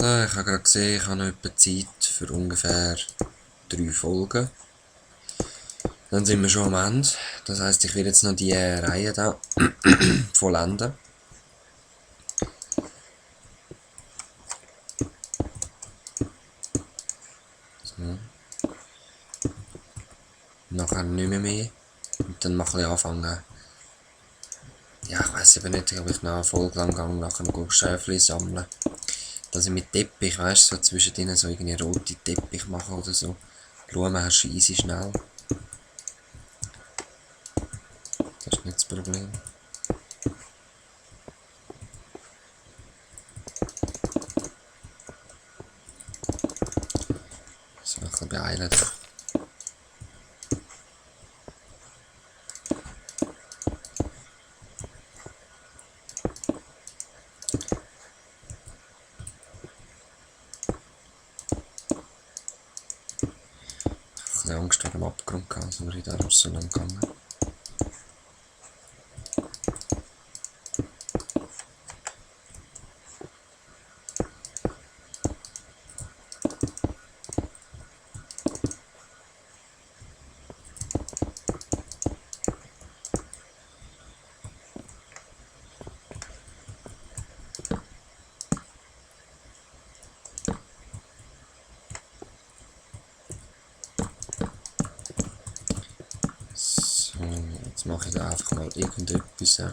So, ich habe gerade gesehen, ich habe noch etwa Zeit für ungefähr 3 Folgen. Dann sind wir schon am Ende. Das heisst, ich werde jetzt noch die Reihe da vollenden. So. Nachher nicht mehr. Und dann mal ein anfangen. Ja, ich weiss eben nicht, ob ich noch eine Folge lang gehe, nachher noch Schäfchen sammeln. Dass ich mit Teppich, weißt du, so zwischendrin so irgendwie rote Teppich mache oder so. Blumen hast du easy schnell. Das ist nicht das Problem. So, ein bisschen beeilen. Ich habe Angst vor dem Abgrund gehabt, sorry, darum ist es so lang gegangen. So, jetzt mache ich da einfach mal irgendetwas. So.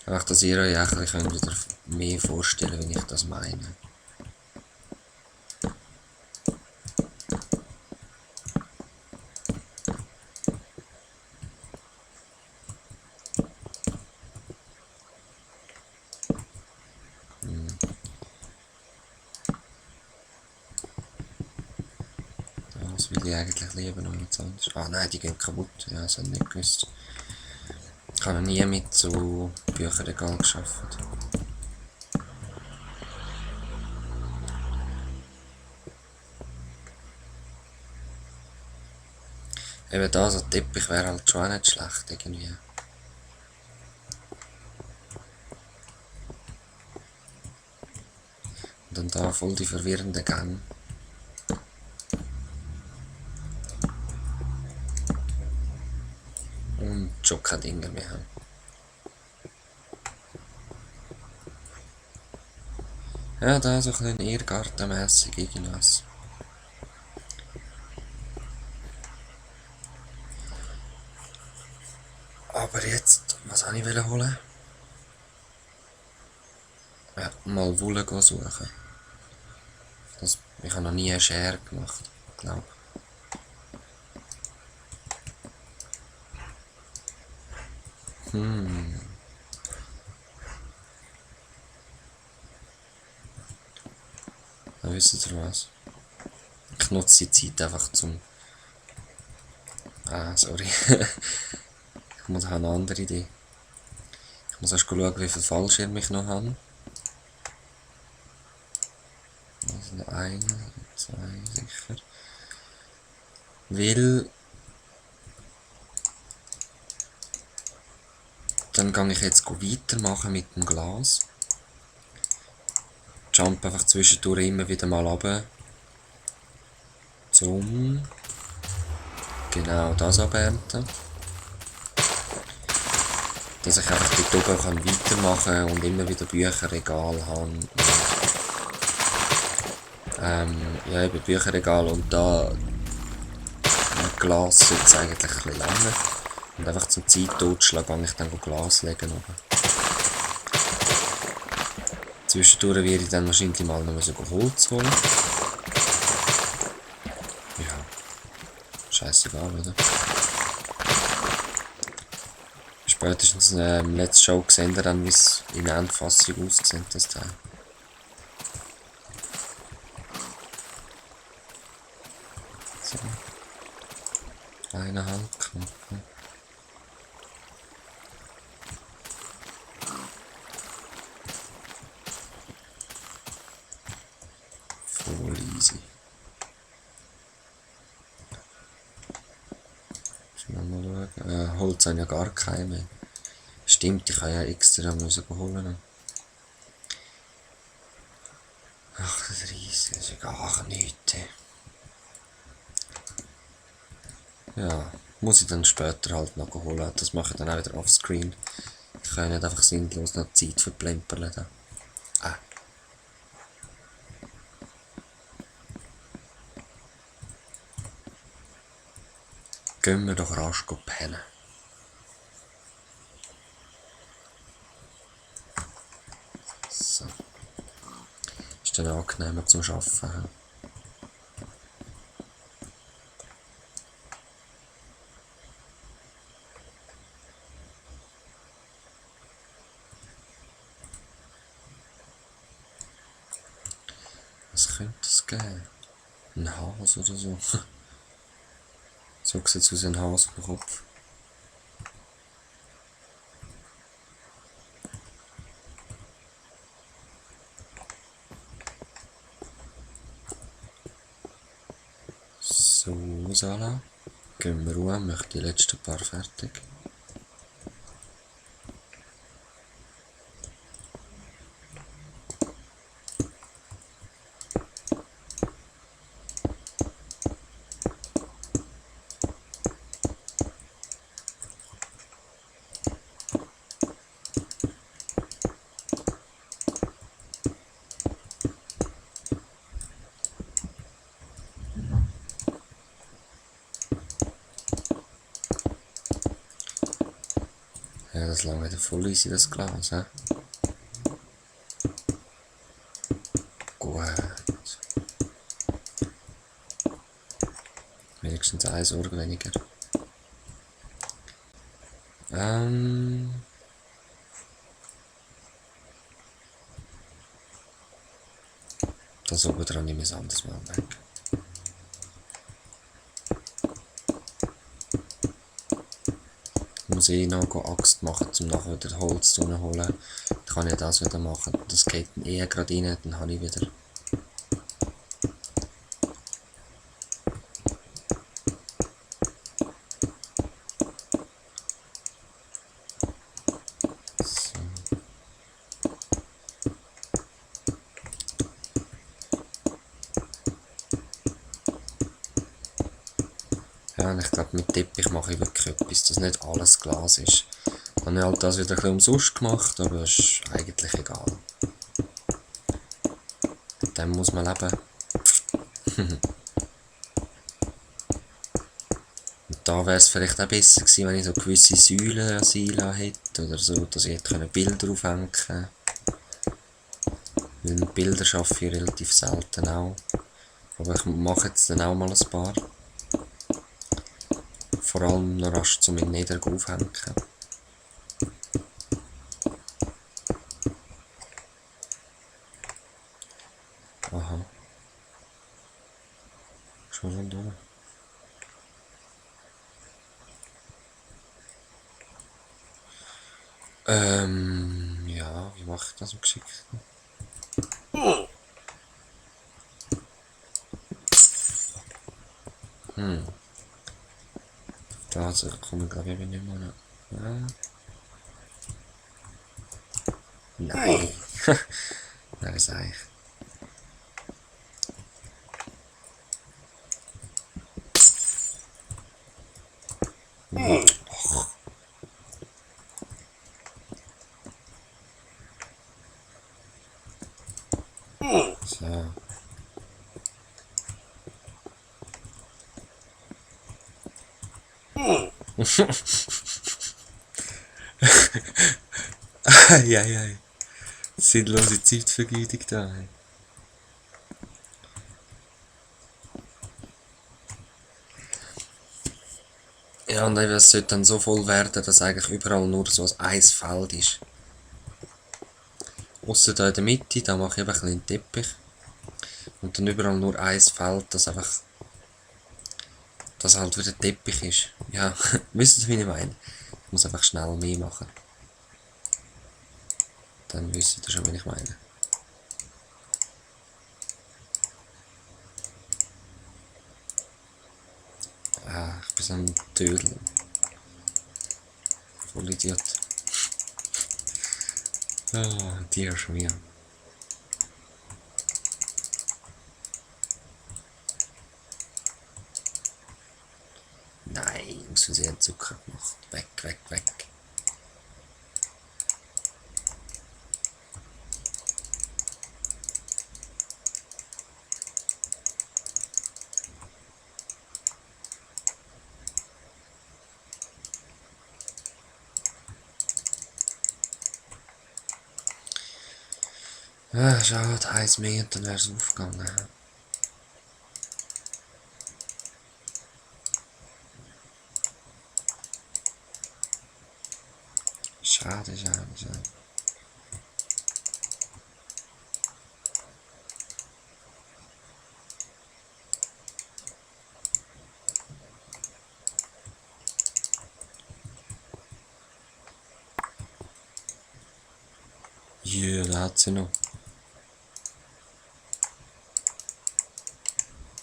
Einfach, dass ihr euch auch ein bisschen wieder mehr vorstellen könnt, wie ich das meine. Das will ich eigentlich lieber noch nichts anderes. Ah nein, die gehen kaputt. Ja, das habe ich nicht gewusst. Ich habe noch nie mit so Bücherregal gearbeitet. Eben da, so ein Teppich wäre halt schon auch nicht schlecht irgendwie. Und dann da voll die verwirrenden Gänge. Und schon keine Dinger mehr haben. Ja, da so ein bisschen Irrgartenmässig irgendwas. Aber jetzt, was wollte ich holen? Ja, mal Wolle suchen. Ich habe noch nie eine Schere gemacht, glaube ich. Dann wisst ihr was? Ich nutze die Zeit einfach zum... Ah, sorry. Ich habe eine andere Idee. Ich muss erst schauen, wie viele Fallschirme ich noch habe. Also noch eine, zwei sicher. Weil... Dann kann ich jetzt weitermachen mit dem Glas. Jump einfach zwischendurch immer wieder mal runter. Zum... Genau das abernten. Dass ich einfach dort oben kann weitermachen kann und immer wieder Bücherregal haben. Ja, eben Bücherregal und da ein Glas sollte es eigentlich ein bisschen länger. Und einfach zum Zeit totschlagen kann ich dann Glas legen oben. Zwischendurch werde ich dann wahrscheinlich mal noch Holz holen. Ja, scheißegal, oder? Spätestens letzte Show gesehen, dann wie es in der Endfassung aussieht, das Teil. So. 1,5 Knochen. Voll easy. Mal schauen. Holz haben ja gar keine mehr. Stimmt, ich habe ja extra müssen holen. Ach, das Reis, das ist ja gar nichts. Ja, muss ich dann später halt noch holen. Das mache ich dann auch wieder offscreen. Ich kann ja nicht einfach sinnlos noch Zeit verplempern. Da. Ah. Gehen wir doch rasch pennen. So. Ist dann angenehmer zum Arbeiten. Was könnte es geben? Ein Hase oder so? So sieht es aus wie ein Hase auf dem Kopf. So, Sala. Gehen wir ruhen, möchte die letzten paar fertig. Ja, das lange wieder voll easy, das Glas, hä? Gut. Wenigstens eine Sorge weniger. Das oben dran nehme ich ein anderes Mal weg. Ich muss eh noch Axt machen, um nachher wieder Holz zu holen. Dann kann ich das wieder machen. Das geht dann eh gerade rein, dann habe ich wieder. So. Ja, und ich glaube, mit Teppich mache ich wirklich etwas, dass nicht alles Glas ist. Dann habe ich halt das wieder ein bisschen umsonst gemacht, aber es ist eigentlich egal. Mit dem muss man leben. Und da wäre es vielleicht auch besser gewesen, wenn ich so gewisse Säulen an hätte oder so, dass ich hätte Bilder aufhängen können. Weil mit Bilder arbeite ich relativ selten auch. Aber ich mache jetzt dann auch mal ein paar. Vor allem noch rasch zum in Nether aufhängen. Aha. Schon da. Ja, wie mache ich das am geschicktesten? Da komme ich glaube ich nicht mehr. Ja. Nein. Nein, ist eigentlich. So. Eieiei. Sinnlose Zeitvergeutung da. Ja, und es sollte dann so voll werden, dass eigentlich überall nur so ein Feld ist. Ausser da in der Mitte, da mache ich eben ein bisschen Teppich. Und dann überall nur ein Feld, dass einfach. Dass halt wieder Teppich ist. Ja, wisst ihr, wie ich meine? Ich muss einfach schnell mehr machen. Dann wisst ihr schon, wie ich meine. Ich bin so ein Tödel. Voll Idiot. Dir schon wieder. Nein, so sehr Zucker gemacht. Weg, weg, weg. Schade, 1 mehr und dann wäre es aufgegangen. Schade, schade, schade. Ja, da hat sie noch.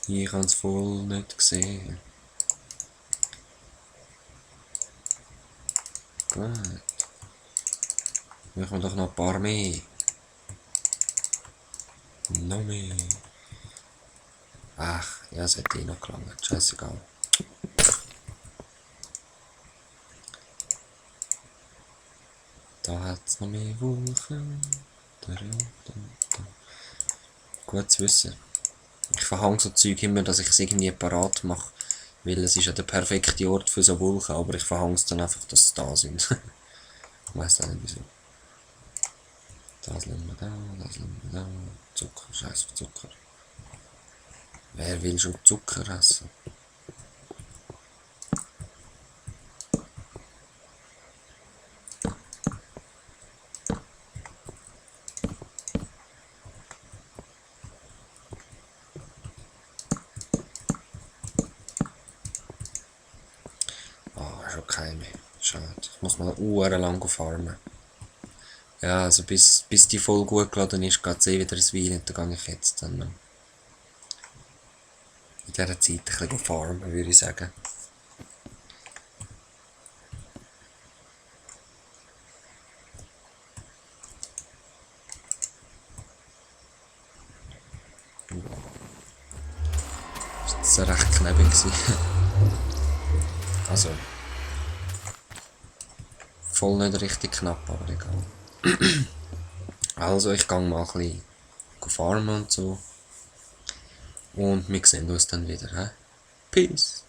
Ich habe es voll nicht gesehen. Gut. Machen wir doch noch ein paar mehr. Noch mehr. Ach, ja, es hat eh noch gelangt. Scheißegal. Da hat es noch mehr Wolken. Gut zu wissen. Ich verhange so Zeug immer, dass ich es irgendwie parat mache. Weil es ist ja der perfekte Ort für so Wolken, aber ich verhange es dann einfach, dass sie da sind. Ich weiss auch nicht wieso. Das lassen wir da, das lassen wir da. Zucker, scheiß auf Zucker. Wer will schon Zucker essen? Schon keine mehr. Schade. Ich muss mal lang farmen. Ja, also bis die voll gut geladen ist, geht es eh wieder ein Weile und dann gehe ich jetzt dann in dieser Zeit ein bisschen farmen, würde ich sagen. Das war recht knapp. Also, voll nicht richtig knapp, aber egal. Also, ich gehe mal ein bisschen farmen und so. Und wir sehen uns dann wieder. He? Peace!